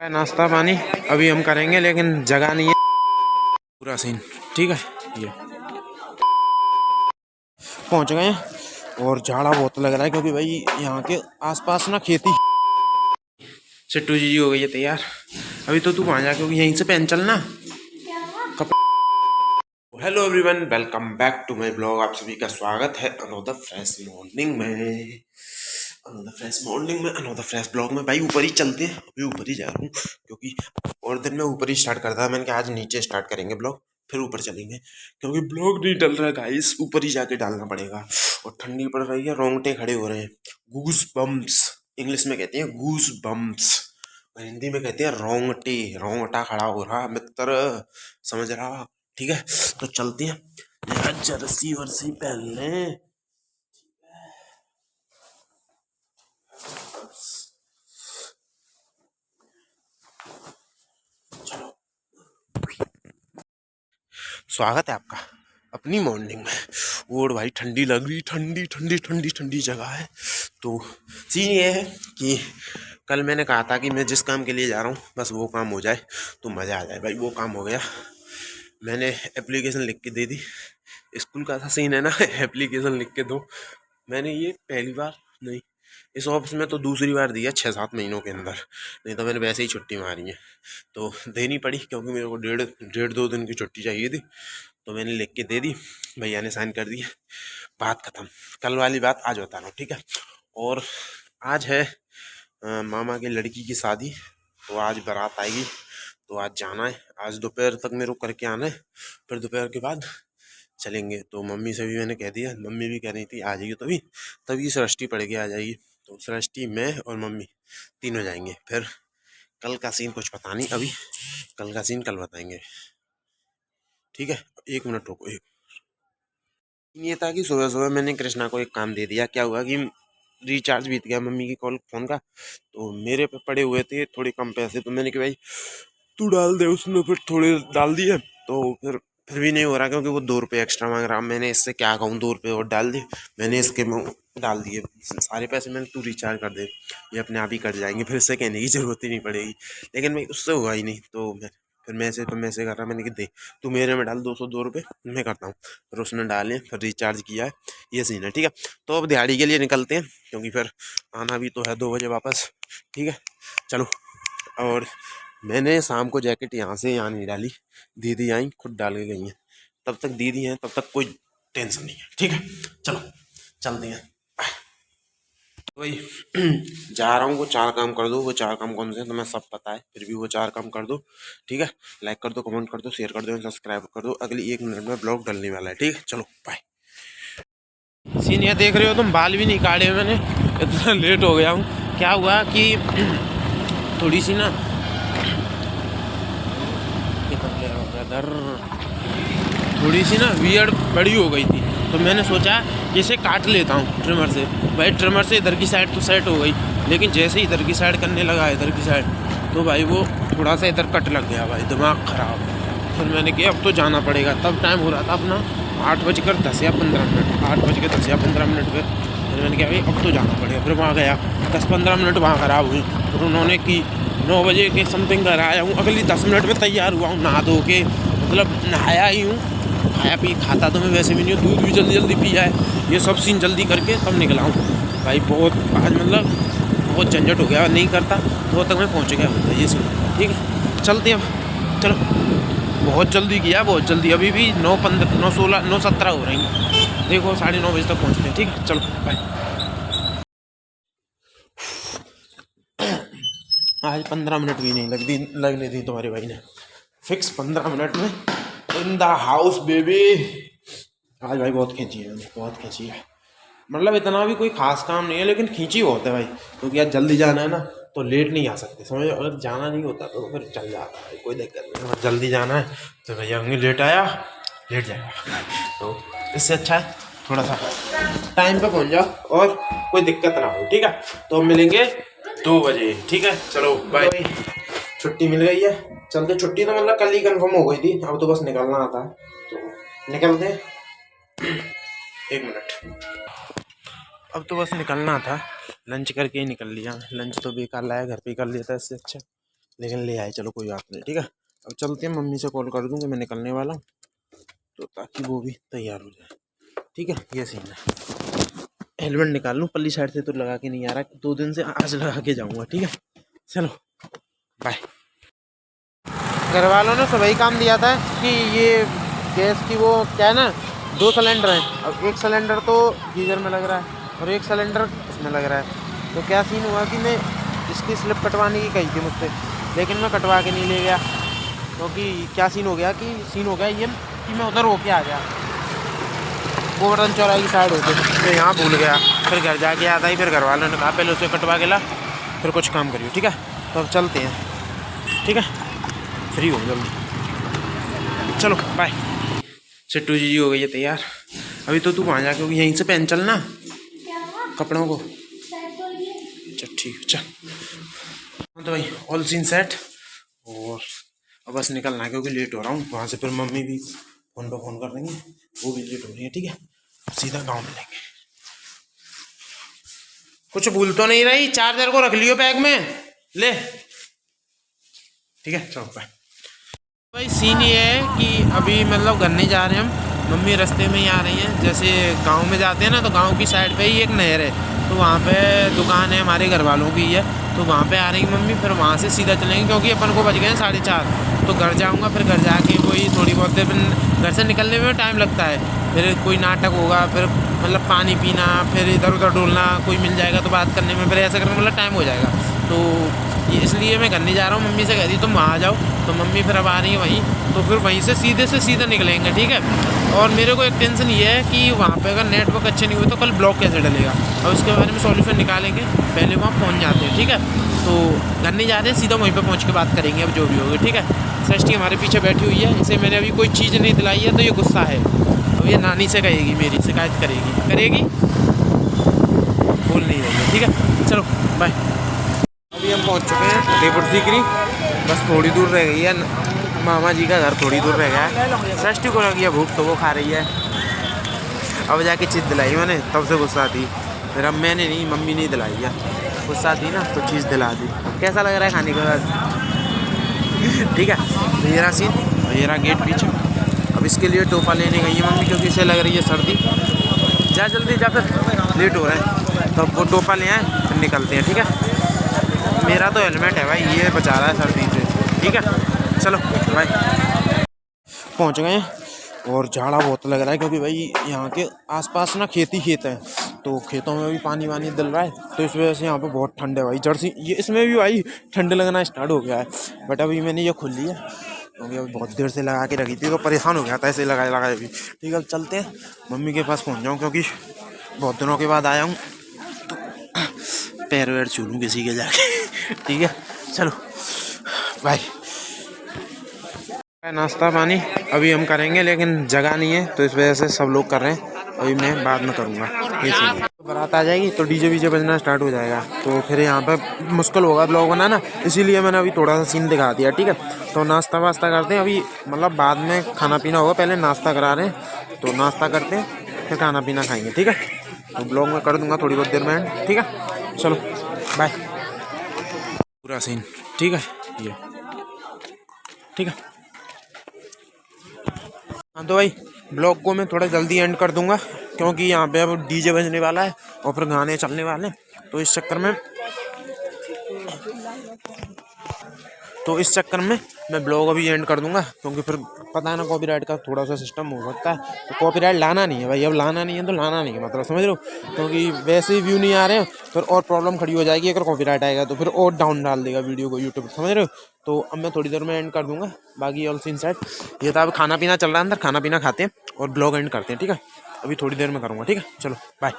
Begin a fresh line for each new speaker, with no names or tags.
नाश्ता पानी अभी हम करेंगे, लेकिन जगह नहीं है पूरा सीन। ठीक है, ये पहुंच गए हैं और झाड़ा बहुत लग रहा है क्योंकि भाई यहाँ के आसपास ना खेती। चिट्टू जी हो गई है तैयार। अभी तो तू वहाँ जा, क्योंकि यहीं से पहन चलना कपड़े। Hello everyone, welcome back to my blog. आप सभी का स्वागत है अनदर फ्रेश मॉर्निंग में, अनदर फ्रेश ब्लॉग में। भाई ऊपर ही चलते हैं, अभी ऊपर ही जा रहा हूँ क्योंकि और दिन में ऊपर ही स्टार्ट करता है। मैंने कहा आज नीचे स्टार्ट करेंगे ब्लॉग, फिर ऊपर चलेंगे क्योंकि ब्लॉग नहीं डल रहा है गाइस, ऊपर ही जाके डालना पड़ेगा। और ठंडी पड़ रही है, रोंगटे खड़े हो रहे हैं। गूस बम्प्स इंग्लिश में कहते हैं, गूस बम्प्स हिंदी में कहते हैं रोंगटे। रोंगटा खड़ा हो रहा मित्र, समझ रहा। ठीक है, तो चलते हैं। जर्सी वर्सी पहन लें। चलो, स्वागत है आपका अपनी मॉर्निंग में। और भाई ठंडी लग रही, ठंडी ठंडी ठंडी ठंडी जगह है। तो सीन ये है कि कल मैंने कहा था कि मैं जिस काम के लिए जा रहा हूँ बस वो काम हो जाए तो मज़ा आ जाए। भाई वो काम हो गया, मैंने एप्लीकेशन लिख के दे दी। स्कूल का था सीन है ना, एप्लीकेशन लिख के दो। मैंने ये पहली बार नहीं, इस ऑफिस में तो दूसरी बार दिया 6-7 महीनों के अंदर। नहीं तो मैंने वैसे ही छुट्टी मारी है, तो देनी पड़ी क्योंकि मेरे को डेढ़ 2 दिन की छुट्टी चाहिए थी। तो मैंने लिख के दे दी, भैया ने साइन कर दिया, बात खत्म। कल वाली बात आज बता रहा हूँ, ठीक है। और आज है मामा की लड़की की शादी, तो आज बारात आएगी, तो आज जाना है। आज दोपहर तक मेरे को करके आना है, फिर दोपहर के बाद चलेंगे। तो मम्मी से भी मैंने कह दिया, मम्मी भी कह रही थी आ जाएगी, तभी तभी सृष्टि पड़ के आ जाएगी। तो सृष्टि, मैं और मम्मी तीनों जाएंगे। फिर कल का सीन कुछ पता नहीं अभी, कल का सीन कल बताएंगे, ठीक है। 1 मिनट रुको। ये था कि सुबह सुबह मैंने कृष्णा को एक काम दे दिया। क्या हुआ कि रिचार्ज बीत गया मम्मी की कॉल फोन का, तो मेरे पे पड़े हुए थे थोड़े कम पैसे। तो मैंने कि भाई तू डाल दे, उसने फिर थोड़े डाल दिए। तो फिर भी नहीं हो रहा क्योंकि वो 2 रुपये एक्स्ट्रा मांग रहा। मैंने इससे क्या कहूँ, 2 रुपये और डाल दिए मैंने इसके में, डाल दिए सारे पैसे मैंने। तू रिचार्ज कर दे, ये अपने आप ही कट जाएंगे, फिर इससे कहने की जरूरत ही नहीं पड़ेगी। लेकिन भाई उससे हुआ ही नहीं, तो फिर मैं से कर रहा। मैंने कि दे तू मेरे में डाल 202 रुपये, मैं करता हूँ। फिर उसने डाले, फिर रिचार्ज किया है, ये सीन है, ठीक है। तो अब दिहाड़ी के लिए निकलते हैं क्योंकि फिर आना भी तो है 2 बजे वापस, ठीक है। चलो, और मैंने शाम को जैकेट यहाँ से यहाँ नहीं डाली, दीदी आई खुद डाल के गई हैं। तब तक दीदी हैं, तब तक कोई टेंशन नहीं है, ठीक है। चलो चलते हैं। वही जा रहा हूँ, वो 4 काम कर दो। वो 4 काम कौन से हैं तुम्हें सब पता है, फिर भी वो 4 काम कर दो, ठीक है। लाइक कर दो, कमेंट कर दो, शेयर कर दो, सब्सक्राइब कर दो। अगली 1 मिनट में ब्लॉग डलने वाला है, ठीक है। चलो बाय। सीन ये देख रहे हो तुम, बाल भी नहीं काटे मैंने, इतना लेट हो गया हूँ। क्या हुआ कि थोड़ी सी ना थोड़ी सी ना वियर्ड बड़ी हो गई थी, तो मैंने सोचा कि इसे काट लेता हूँ ट्रिमर से। भाई ट्रिमर से इधर की साइड तो सेट हो गई, लेकिन जैसे ही इधर की साइड करने लगा, इधर की साइड, तो भाई वो थोड़ा सा इधर कट लग गया। भाई दिमाग ख़राब। फिर मैंने किया अब तो जाना पड़ेगा। तब टाइम हो रहा था अपना 8:10 या 15 मिनट, 8:10 या 15 मिनट पर। फिर मैंने कहा भाई अब तो जाना पड़ेगा। फिर वहाँ गया, 10-15 मिनट वहाँ ख़राब हुई। फिर उन्होंने की 9 बजे के समथिंग घर आया हूँ। अगली 10 मिनट में तैयार हुआ हूँ, नहा धो के, मतलब नहाया ही हूँ। खाया पी खाता तो मैं वैसे भी नहीं हूँ, दूध भी जल्दी जल्दी पिया है। ये सब सीन जल्दी करके तब निकला हूँ भाई। बहुत आज मतलब बहुत झंझट हो गया, नहीं करता तो तक मैं पहुँच गया होता, ये सीन, ठीक है। चलते अब, चलो। बहुत जल्दी किया, बहुत जल्दी। अभी भी 9:15, 9:16, 9:17 हो रही हैं। देखो 9:30 बजे तक पहुँचते हैं, ठीक है। चलो बाय। आज 15 मिनट भी नहीं लगने दी तुम्हारे भाई ने, फिक्स 15 मिनट में इन द हाउस बेबी। आज भाई बहुत खींची है, बहुत खींची है। मतलब इतना भी कोई खास काम नहीं है, लेकिन खींची बहुत है भाई, क्योंकि आज जल्दी जाना है ना, तो लेट नहीं आ सकते, समझ। अगर जाना नहीं होता तो फिर चल जाता है, कोई दिक्कत नहीं। अगर जल्दी जाना है तो भैया होंगे, लेट आया लेट जाएगा। तो इससे अच्छा है थोड़ा सा टाइम पे पहुंच जाओ और कोई दिक्कत ना हो, ठीक है। तो हम मिलेंगे 2 बजे, ठीक है। चलो बाय। छुट्टी मिल गई है, चलते। छुट्टी तो मतलब कल ही कंफर्म हो गई थी, अब तो बस निकलना आता है, तो निकलते हैं। 1 मिनट, अब तो बस निकलना था। लंच करके ही निकल लिया, लंच तो बेकार लाया, घर पे ही कर लिया था, इससे अच्छा लेकिन ले आए, चलो कोई बात नहीं, ठीक है। अब चलते हैं, मम्मी से कॉल कर दूँ कि मैं निकलने वाला हूँ, तो ताकि वो भी तैयार हो जाए, ठीक है। ये सीन है। हेलमेट निकाल लूँ, पल्ली साइड से तो लगा के नहीं आ रहा, 2 दिन से, आज लगा के जाऊँगा, ठीक है। चलो बाय। घर वालों ने सुबह ही काम दिया था कि ये गैस की वो क्या है ना, 2 सिलेंडर हैं। अब 1 सिलेंडर तो गीजर में लग रहा है और 1 सिलेंडर उसमें लग रहा है। तो क्या सीन हुआ कि मैं इसकी स्लिप कटवाने की कही थी मुझसे, लेकिन मैं कटवा के नहीं ले गया, क्योंकि क्या सीन हो गया ये कि मैं उधर होके आ गया, गोवर्धन चौराहे की साइड होते, तो यहाँ भूल गया। फिर घर जाके आता ही, फिर घर वालों ने कहा पहले उसे कटवा के ला, फिर कुछ काम करियो, ठीक है। तो अब चलते हैं, ठीक है, फ्री हो जल्दी, चलो बाय। चिट्टू जी हो गई है तैयार। अभी तो तू वहाँ जाके होगी, यहीं से पहन चलना कपड़ों को, चल ठीक है चल। तो भाई ऑल सीन सेट, और अब बस निकलना है क्योंकि लेट हो रहा हूँ। वहाँ से फिर मम्मी भी फ़ोन पर फ़ोन कर देंगे, वो भी लेट हो रही है, ठीक है। अब सीधा गाँव मिलेंगे। कुछ भूल तो नहीं रही, चार्जर को रख लियो बैग में, ले, ठीक है चलो बाय। भाई सीन ये है कि अभी मतलब घर नहीं जा रहे हम, मम्मी रास्ते में ही आ रही हैं। जैसे गांव में जाते हैं ना, तो गांव की साइड पे ही एक नहर है, तो वहाँ पे दुकान है हमारे घर वालों की है, तो वहाँ पे आ रही मम्मी। फिर वहाँ से सीधा चलेंगे, क्योंकि अपन को बज गए हैं 4:30, तो घर जाऊँगा। फिर घर जाके वही थोड़ी बहुत देर, घर से निकलने में टाइम लगता है, फिर कोई नाटक होगा, फिर मतलब पानी पीना, फिर इधर उधर डोलना, कोई मिल जाएगा तो बात करने में, फिर ऐसा करने में मतलब टाइम हो जाएगा। तो ये इसलिए मैं घर नहीं जा रहा हूँ। मम्मी से कह दी तुम वहाँ आ जाओ, तो मम्मी फिर अब आ रही है वहीं, तो फिर वहीं से सीधे निकलेंगे, ठीक है। और मेरे को एक टेंशन ये है कि वहाँ पे अगर नेटवर्क अच्छे नहीं हुए तो कल ब्लॉक कैसे डलेगा, और उसके बारे में सॉल्यूशन निकालेंगे। पहले वहाँ पहुँच जाते हैं, ठीक है। तो घर नहीं जा रहे, सीधा वहीं पर पहुँच के बात करेंगे, अब जो भी होगा, ठीक है। सृष्टि हमारे पीछे बैठी हुई है, इसे मैंने अभी कोई चीज़ नहीं दिलाई है, तो ये गुस्सा है। अब ये नानी से कहेगी, मेरी शिकायत करेगी, भूल नहीं रही है, ठीक है। चलो बाय। अभी हम पहुंच चुके हैं देवपुर सीकरी, बस थोड़ी दूर रह गई है, मामा जी का घर थोड़ी दूर रह गया है। सृष्टि को लगी है भूख, तो वो खा रही है। अब जाके चीज़ दिलाई मैंने, तब से गुस्सा थी, फिर अब मैंने नहीं, मम्मी नहीं दिलाई है। गुस्सा थी ना, तो चीज़ दिला दी। कैसा लग रहा है खाने के बाद, ठीक है। तो ये रहा सीन, और ये रहा गेट पीछे। अब इसके लिए टोपा लेने गई है मम्मी, क्योंकि इसे लग रही है सर्दी। जा जल्दी जा, फिर लेट हो रहा है, तो अब वो टोपा ले आए, फिर निकलते हैं, ठीक है। मेरा तो हेलमेट है भाई, ये बचा रहा है सर्दी से, ठीक है। चलो बाय। पहुंच गए हैं, और झाड़ा बहुत लग रहा है, क्योंकि भाई यहाँ के आसपास ना खेत है, तो खेतों में भी पानी वानी डल रहा है, तो इस वजह से यहाँ पे बहुत ठंड है भाई। जर्सी ये इसमें भी भाई ठंड लगना स्टार्ट हो गया है, बट अभी मैंने ये खोल लिया, क्योंकि अभी बहुत देर से लगा के रखी थी, तो परेशान हो गया था ऐसे लगाए भी, ठीक है। अब चलते हैं, मम्मी के पास पहुँच जाऊँ, क्योंकि बहुत दिनों के बाद आया हूँ, तो पैर वैर छू लूँ किसी के जाके, ठीक है। चलो बाय। नाश्ता पानी अभी हम करेंगे, लेकिन जगह नहीं है, तो इस वजह से सब लोग कर रहे हैं, अभी मैं बाद में करूँगा। ये चीज़ बारात आ जाएगी तो डीजे वीजे बजना स्टार्ट हो जाएगा, तो फिर यहाँ पे मुश्किल होगा ब्लॉग बनाना, इसीलिए मैंने अभी थोड़ा सा सीन दिखा दिया, ठीक है। तो नाश्ता वास्ता करते हैं अभी, मतलब बाद में खाना पीना होगा, पहले नाश्ता करा रहे हैं, तो नाश्ता करते हैं, फिर खाना पीना खाएंगे, ठीक है। तो ब्लॉग में कर दूँगा थोड़ी बहुत देर में, ठीक है। चलो बाय। पूरा सीन ठीक है ये, ठीक है। हाँ तो भाई ब्लॉग को मैं थोड़ा जल्दी एंड कर दूंगा, क्योंकि यहाँ पे अब डीजे बजने वाला है और फिर गाने चलने वाले हैं, तो इस चक्कर में मैं ब्लॉग अभी एंड कर दूंगा, क्योंकि फिर पता है ना कॉपीराइट का थोड़ा सा सिस्टम हो सकता है, तो कॉपीराइट लाना नहीं है भाई, अब लाना नहीं है तो लाना नहीं है, मतलब समझ रहे हो, क्योंकि वैसे ही व्यू नहीं आ रहे हैं, फिर और प्रॉब्लम खड़ी हो जाएगी, अगर कॉपीराइट आएगा तो फिर और डाउन डाल देगा वीडियो को यूट्यूब, समझ रहे हो। तो अब मैं थोड़ी देर में एंड कर दूंगा, बाकी ऑल सीन सेट। ये था, अब खाना पीना चल रहा है अंदर, खाना पीना खाते हैं और ब्लॉग एंड करते हैं, ठीक है। अभी थोड़ी देर में करूँगा, ठीक है। चलो बाय।